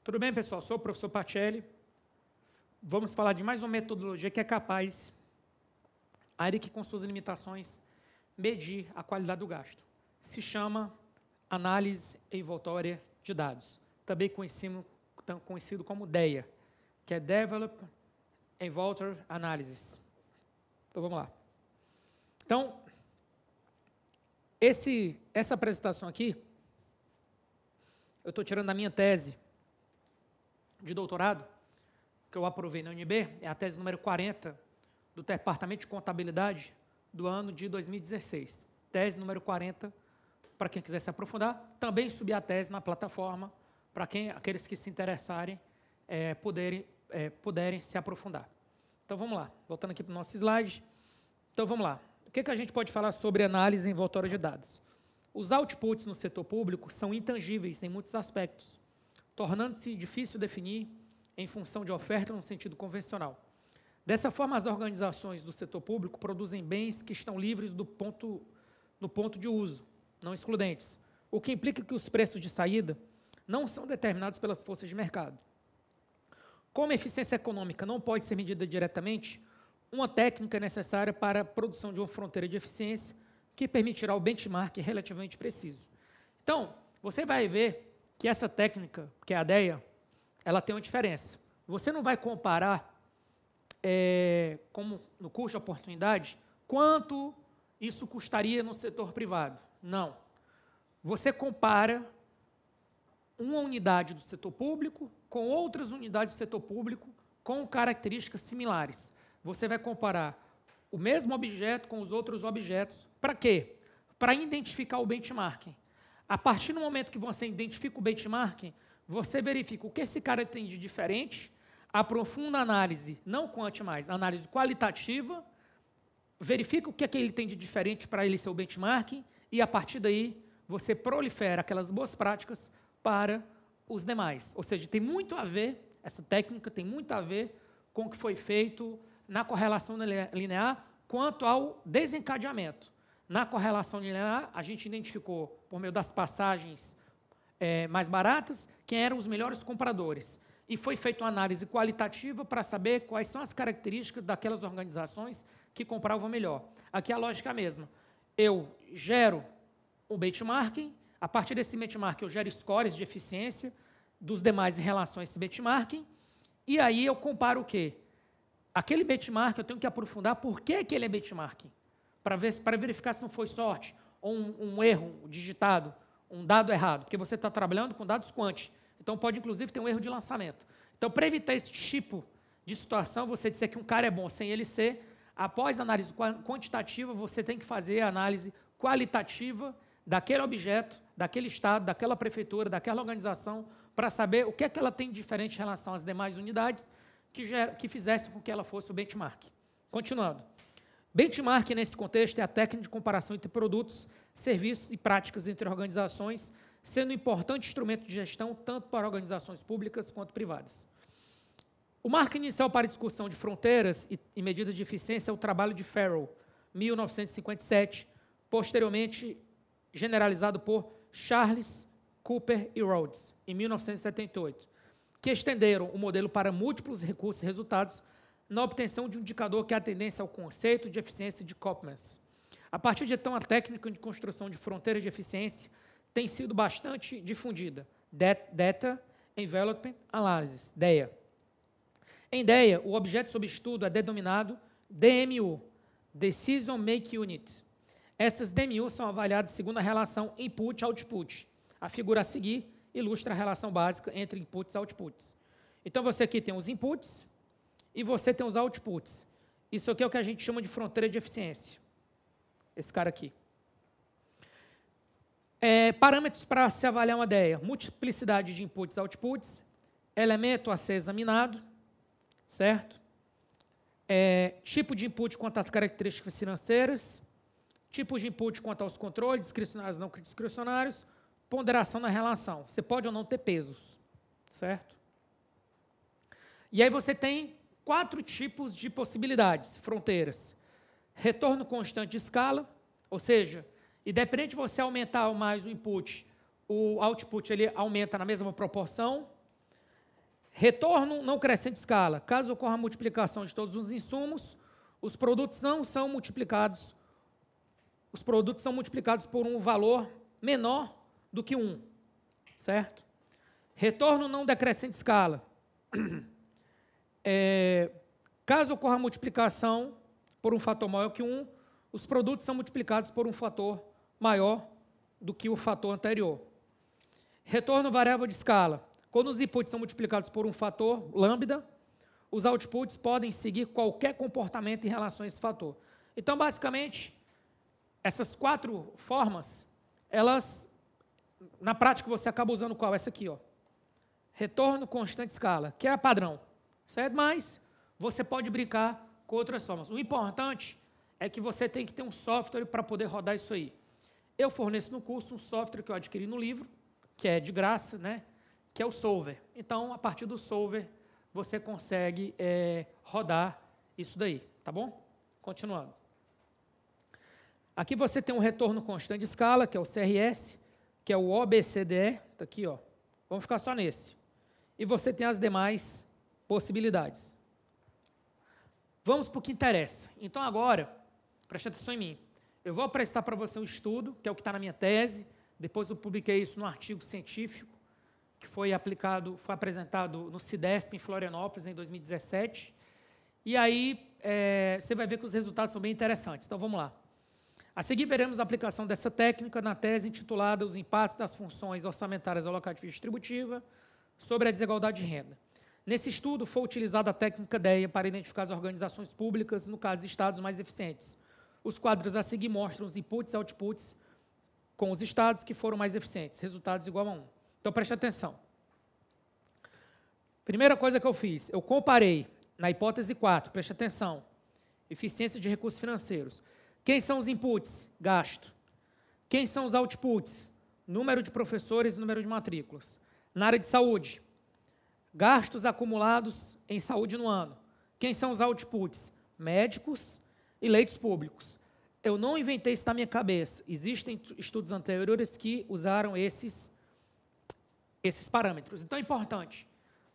Tudo bem, pessoal? Sou o professor Pacelli. Vamos falar de mais uma metodologia que é capaz, ainda que com suas limitações, medir a qualidade do gasto. Se chama análise envoltória de dados, também conhecido como DEA, que é Develop Envolved Analysis. Então, vamos lá. Então, essa apresentação aqui, eu estou tirando da minha tese de doutorado, que eu aprovei na UNB, é a tese número 40 do Departamento de Contabilidade do ano de 2016. Tese número 40, para quem quiser se aprofundar. Também subi a tese na plataforma, para aqueles que se interessarem puderem se aprofundar. Então, vamos lá. Voltando aqui para o nosso slide. Então, vamos lá. O que a gente pode falar sobre análise envoltória de dados? Os outputs no setor público são intangíveis em muitos aspectos, tornando-se difícil definir em função de oferta no sentido convencional. Dessa forma, as organizações do setor público produzem bens que estão livres no ponto de uso, não excludentes, o que implica que os preços de saída não são determinados pelas forças de mercado. Como a eficiência econômica não pode ser medida diretamente, uma técnica é necessária para a produção de uma fronteira de eficiência que permitirá o benchmark relativamente preciso. Então, você vai ver que essa técnica, que é a DEA, ela tem uma diferença. Você não vai comparar, como no custo de oportunidade, quanto isso custaria no setor privado. Não. Você compara uma unidade do setor público com outras unidades do setor público com características similares. Você vai comparar o mesmo objeto com os outros objetos. Para quê? Para identificar o benchmarking. A partir do momento que você identifica o benchmarking, você verifica o que esse cara tem de diferente, aprofunda a análise, não quant mais, análise qualitativa, verifica o que é que ele tem de diferente para ele ser o benchmarking, e a partir daí você prolifera aquelas boas práticas para os demais. Ou seja, tem muito a ver, essa técnica tem muito a ver com o que foi feito na correlação linear quanto ao desencadeamento. Na correlação linear, a gente identificou, por meio das passagens mais baratas, quem eram os melhores compradores. E foi feita uma análise qualitativa para saber quais são as características daquelas organizações que compravam melhor. Aqui a lógica é a mesma. Eu gero um benchmarking, a partir desse benchmarking eu gero scores de eficiência dos demais em relação a esse benchmarking, e aí eu comparo o quê? Aquele benchmarking eu tenho que aprofundar por que ele é benchmarking, para verificar se não foi sorte, ou um erro digitado, um dado errado, porque você está trabalhando com dados quant, então pode inclusive ter um erro de lançamento. Então, para evitar esse tipo de situação, você disser que um cara é bom sem ele ser, após a análise quantitativa, você tem que fazer a análise qualitativa daquele objeto, daquele estado, daquela prefeitura, daquela organização, para saber o que é que ela tem de diferente em relação às demais unidades que fizessem com que ela fosse o benchmark. Continuando. Benchmark, nesse contexto, é a técnica de comparação entre produtos, serviços e práticas entre organizações, sendo um importante instrumento de gestão tanto para organizações públicas quanto privadas. O marco inicial para a discussão de fronteiras e medidas de eficiência é o trabalho de Farrell, 1957, posteriormente generalizado por Charles, Cooper e Rhodes, em 1978, que estenderam o modelo para múltiplos recursos e resultados na obtenção de um indicador que é a tendência ao conceito de eficiência de Koopmans. A partir de então, a técnica de construção de fronteiras de eficiência tem sido bastante difundida. Data Envelopment Analysis, DEA. Em DEA, o objeto sob estudo é denominado DMU, Decision Making Unit. Essas DMU são avaliadas segundo a relação input-output. A figura a seguir ilustra a relação básica entre inputs e outputs. Então, você aqui tem os inputs e você tem os outputs. Isso aqui é o que a gente chama de fronteira de eficiência. Esse cara aqui. Parâmetros para se avaliar uma DEA. Multiplicidade de inputs e outputs, elemento a ser examinado, certo? Tipo de input quanto às características financeiras, tipo de input quanto aos controles, discricionários e não discricionários, ponderação na relação. Você pode ou não ter pesos, certo? E aí você tem 4 tipos de possibilidades, fronteiras. Retorno constante de escala, ou seja, independente de você aumentar mais o input, o output ele aumenta na mesma proporção. Retorno não crescente escala. Caso ocorra a multiplicação de todos os insumos, os produtos não são multiplicados. Os produtos são multiplicados por um valor menor do que 1, certo? Retorno não decrescente escala. Caso ocorra a multiplicação por um fator maior que 1, os produtos são multiplicados por um fator maior do que o fator anterior. Retorno variável de escala. Quando os inputs são multiplicados por um fator lambda, os outputs podem seguir qualquer comportamento em relação a esse fator. Então, basicamente, essas 4 formas, elas, na prática, você acaba usando qual? Essa aqui, ó. Retorno constante escala, que é a padrão, certo? Mas você pode brincar com outras formas. O importante é que você tem que ter um software para poder rodar isso aí. Eu forneço no curso um software que eu adquiri no livro, que é de graça, né? Que é o Solver. Então, a partir do Solver, você consegue rodar isso daí, tá bom? Continuando. Aqui você tem um retorno constante de escala, que é o CRS, que é o OBCDE, está aqui, ó. Vamos ficar só nesse. E você tem as demais possibilidades. Vamos para o que interessa. Então, agora, preste atenção em mim. Eu vou apresentar para você um estudo, que é o que está na minha tese. Depois eu publiquei isso num artigo científico, que foi apresentado no CIDESP, em Florianópolis, em 2017. E aí, você vai ver que os resultados são bem interessantes. Então, vamos lá. A seguir, veremos a aplicação dessa técnica na tese intitulada Os impactos das funções orçamentárias alocativa e distributiva sobre a desigualdade de renda. Nesse estudo, foi utilizada a técnica DEA para identificar as organizações públicas, no caso, estados mais eficientes. Os quadros a seguir mostram os inputs e outputs com os estados que foram mais eficientes, resultados igual a 1. Então, preste atenção. Primeira coisa que eu fiz, eu comparei, na hipótese 4, preste atenção, eficiência de recursos financeiros. Quem são os inputs? Gasto. Quem são os outputs? Número de professores e número de matrículas. Na área de saúde, gastos acumulados em saúde no ano. Quem são os outputs? Médicos e leitos públicos. Eu não inventei isso na minha cabeça. Existem estudos anteriores que usaram esses parâmetros. Então, é importante.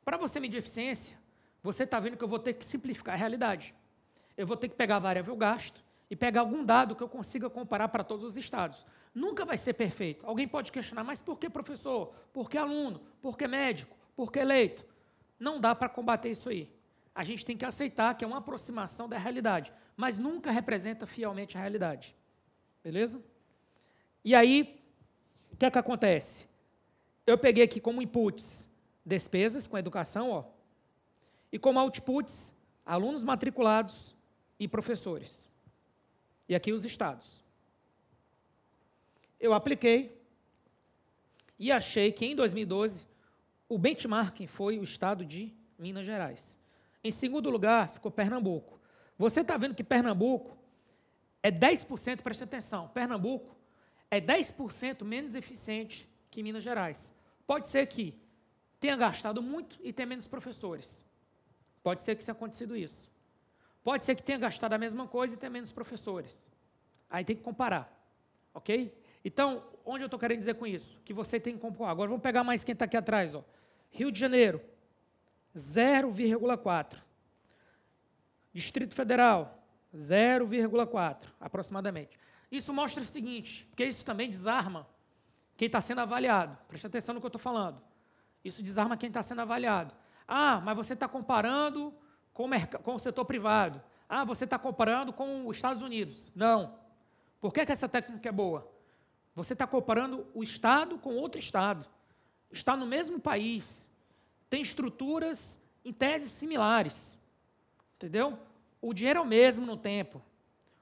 Para você medir eficiência, você está vendo que eu vou ter que simplificar a realidade. Eu vou ter que pegar a variável gasto e pegar algum dado que eu consiga comparar para todos os estados. Nunca vai ser perfeito. Alguém pode questionar, mas por que professor? Por que aluno? Por que médico? Por que leito? Não dá para combater isso aí. A gente tem que aceitar que é uma aproximação da realidade, mas nunca representa fielmente a realidade. Beleza? E aí, o que é que acontece? Eu peguei aqui como inputs despesas com educação, ó, e como outputs alunos matriculados e professores. E aqui os estados. Eu apliquei e achei que em 2012 o benchmarking foi o estado de Minas Gerais. Em segundo lugar ficou Pernambuco. Você está vendo que Pernambuco é 10%, preste atenção, Pernambuco é 10% menos eficiente que Minas Gerais. Pode ser que tenha gastado muito e tenha menos professores. Pode ser que tenha acontecido isso. Pode ser que tenha gastado a mesma coisa e tenha menos professores. Aí tem que comparar, ok? Então, onde eu estou querendo dizer com isso? Que você tem que comparar. Agora vamos pegar mais quem está aqui atrás, ó. Rio de Janeiro, 0,4. Distrito Federal, 0,4, aproximadamente. Isso mostra o seguinte, porque isso também desarma quem está sendo avaliado. Preste atenção no que eu estou falando. Isso desarma quem está sendo avaliado. Ah, mas você está comparando com o setor privado. Ah, você está comparando com os Estados Unidos. Não. Por que essa técnica é boa? Você está comparando o Estado com outro Estado. Está no mesmo país. Tem estruturas, em tese, similares. Entendeu? O dinheiro é o mesmo no tempo.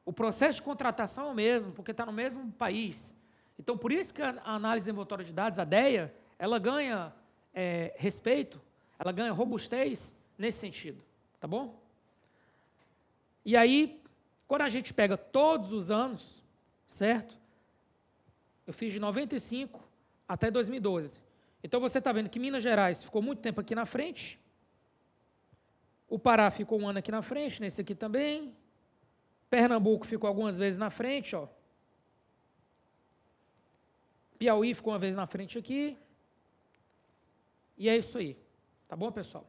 O processo de contratação é o mesmo, porque está no mesmo país. Então, por isso que a análise envoltória de dados, a DEA, ela ganha respeito, ela ganha robustez nesse sentido. Tá bom? E aí, quando a gente pega todos os anos, certo? Eu fiz de 95 até 2012. Então, você está vendo que Minas Gerais ficou muito tempo aqui na frente. O Pará ficou um ano aqui na frente, nesse aqui também. Pernambuco ficou algumas vezes na frente, ó. Piauí ficou uma vez na frente aqui. E é isso aí. Tá bom, pessoal?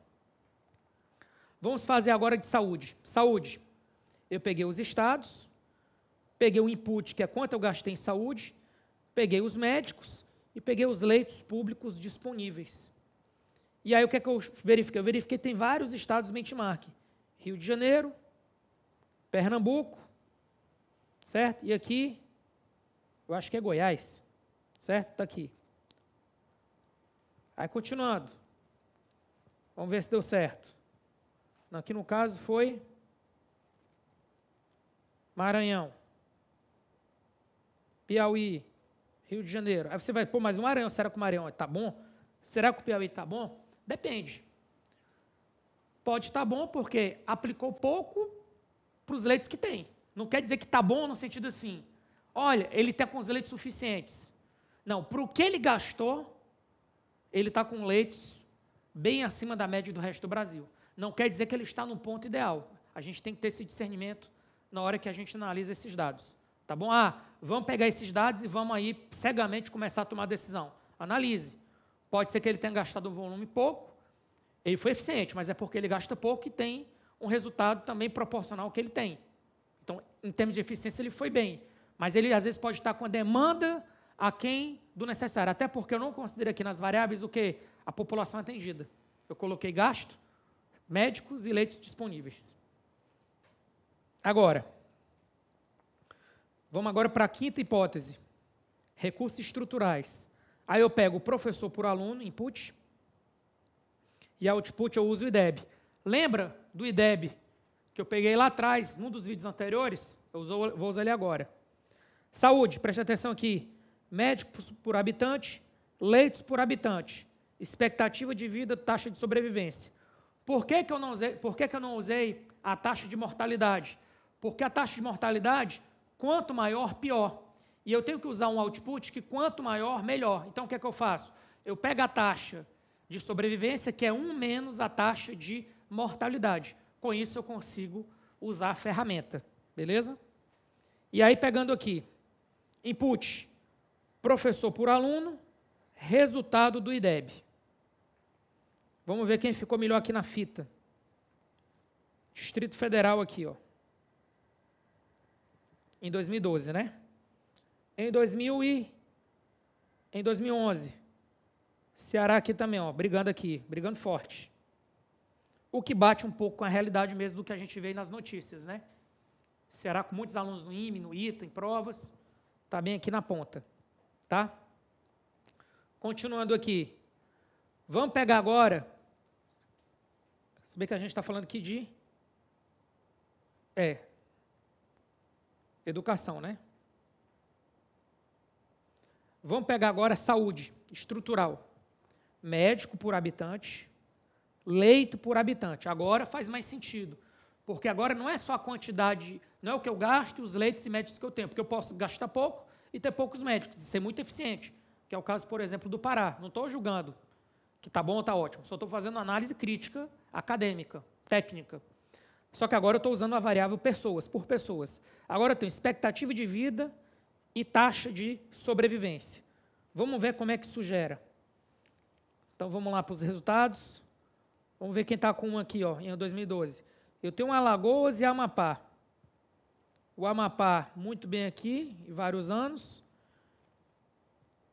Vamos fazer agora de saúde. Saúde. Eu peguei os estados, peguei o input, que é quanto eu gastei em saúde, peguei os médicos e peguei os leitos públicos disponíveis. E aí, o que é que eu verifiquei? Eu verifiquei que tem vários estados benchmark. Rio de Janeiro, Pernambuco, certo? E aqui, eu acho que é Goiás, certo? Está aqui. Aí, continuando. Vamos ver se deu certo. Aqui, no caso, foi Maranhão, Piauí, Rio de Janeiro. Aí você vai, pô, mas o Maranhão, será que o Maranhão está bom? Será que o Piauí está bom? Depende. Pode estar bom porque aplicou pouco para os leitos que tem. Não quer dizer que está bom no sentido assim, olha, ele está com os leitos suficientes. Não, para o que ele gastou, ele está com leitos bem acima da média do resto do Brasil. Não quer dizer que ele está no ponto ideal. A gente tem que ter esse discernimento na hora que a gente analisa esses dados. Tá bom? Vamos pegar esses dados e vamos aí cegamente começar a tomar decisão. Analise. Pode ser que ele tenha gastado um volume pouco, ele foi eficiente, mas é porque ele gasta pouco e tem um resultado também proporcional ao que ele tem. Então, em termos de eficiência, ele foi bem. Mas ele, às vezes, pode estar com a demanda aquém do necessário. Até porque eu não considero aqui nas variáveis o quê? A população atendida. Eu coloquei gasto, médicos e leitos disponíveis. Agora, vamos agora para a quinta hipótese. Recursos estruturais. Aí eu pego o professor por aluno, input, e output eu uso o IDEB. Lembra do IDEB que eu peguei lá atrás, num dos vídeos anteriores? Vou usar ele agora. Saúde, preste atenção aqui. Médicos por habitante, leitos por habitante, expectativa de vida, taxa de sobrevivência. Por que que eu não usei a taxa de mortalidade? Porque a taxa de mortalidade, quanto maior, pior. E eu tenho que usar um output que quanto maior, melhor. Então, o que é que eu faço? Eu pego a taxa de sobrevivência, que é 1 menos a taxa de mortalidade. Com isso, eu consigo usar a ferramenta. Beleza? E aí, pegando aqui, input, professor por aluno, resultado do IDEB. Vamos ver quem ficou melhor aqui na fita. Distrito Federal aqui, ó. Em 2012, né? Em 2011, Ceará aqui também, ó, brigando forte. O que bate um pouco com a realidade mesmo do que a gente vê nas notícias, né? Ceará com muitos alunos no IME, no ITA, em provas, está bem aqui na ponta, tá? Continuando aqui, vamos pegar agora, se bem que a gente está falando aqui de educação, né? Vamos pegar agora saúde estrutural. Médico por habitante, leito por habitante. Agora faz mais sentido, porque agora não é só a quantidade, não é o que eu gasto, os leitos e médicos que eu tenho, porque eu posso gastar pouco e ter poucos médicos, e ser muito eficiente, que é o caso, por exemplo, do Pará. Não estou julgando que está bom ou está ótimo, só estou fazendo análise crítica, acadêmica, técnica. Só que agora eu estou usando a variável pessoas, por pessoas. Agora eu tenho expectativa de vida e taxa de sobrevivência. Vamos ver como é que isso gera. Então, vamos lá para os resultados. Vamos ver quem está com um aqui, ó, em 2012. Eu tenho Alagoas e Amapá. O Amapá, muito bem aqui, em vários anos.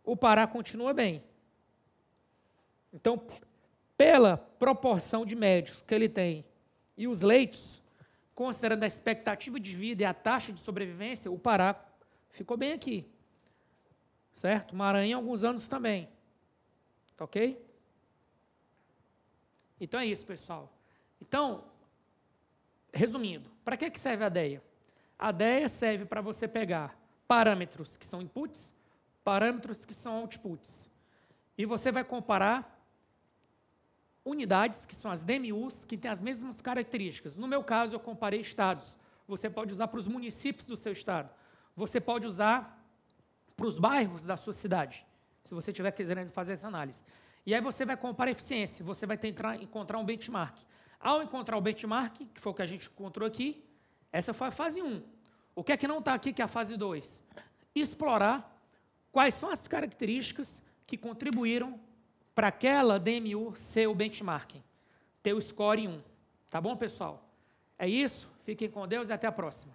O Pará continua bem. Então, pela proporção de médicos que ele tem e os leitos, considerando a expectativa de vida e a taxa de sobrevivência, o Pará ficou bem aqui, certo? Maranhão, alguns anos também, tá ok? Então é isso, pessoal. Então, resumindo, para que serve a DEA? A DEA serve para você pegar parâmetros que são inputs, parâmetros que são outputs, e você vai comparar unidades, que são as DMUs, que têm as mesmas características. No meu caso, eu comparei estados. Você pode usar para os municípios do seu estado. Você pode usar para os bairros da sua cidade, se você estiver querendo fazer essa análise. E aí você vai comparar eficiência, você vai tentar encontrar um benchmark. Ao encontrar o benchmark, que foi o que a gente encontrou aqui, essa foi a fase 1. O que é que não está aqui, que é a fase 2? Explorar quais são as características que contribuíram para aquela DMU ser o benchmarking, ter o score em 1. Tá bom, pessoal? É isso, fiquem com Deus e até a próxima.